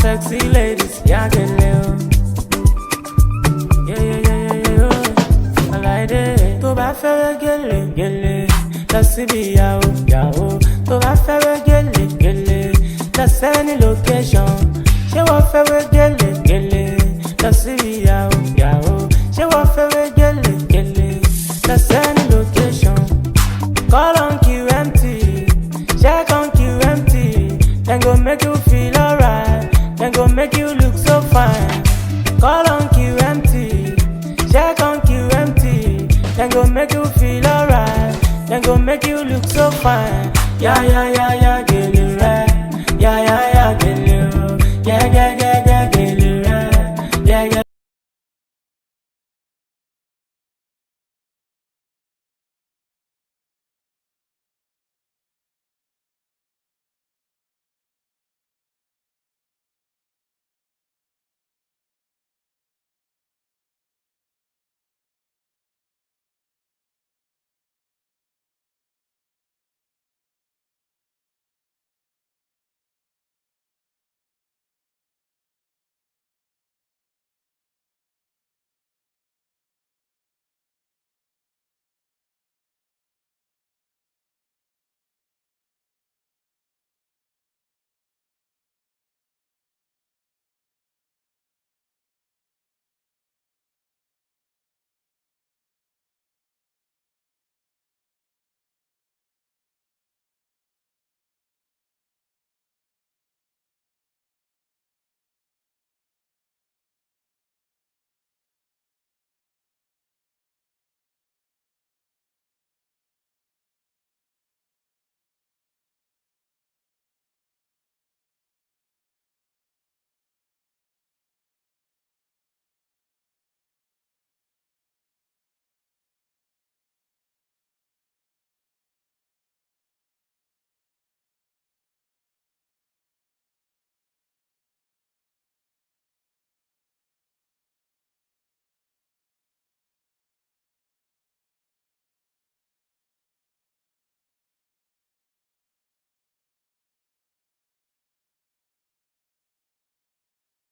sexy ladies, yeah, get little. Yeah, oh. I like it. To bá fẹ́rẹ́ gẹ́lẹ́, lọ síbi ìyàwó. To bá fẹ́rẹ́ gẹ́lẹ́, lọ sẹ́ni location. Ṣé wọ́n fẹ́rẹ́ gẹ́lẹ́, lọ síbi ìyàwó. Ṣé wọ́n fẹ́rẹ́ gẹ́lẹ́, lọ sẹ́ni location. Call on Q empty, check on Q empty. Then go make you feel alright, then go make you look so fine. Call on Q empty, check on Q empty. Then go make you feel alright, then go make you look so fine. Yeah.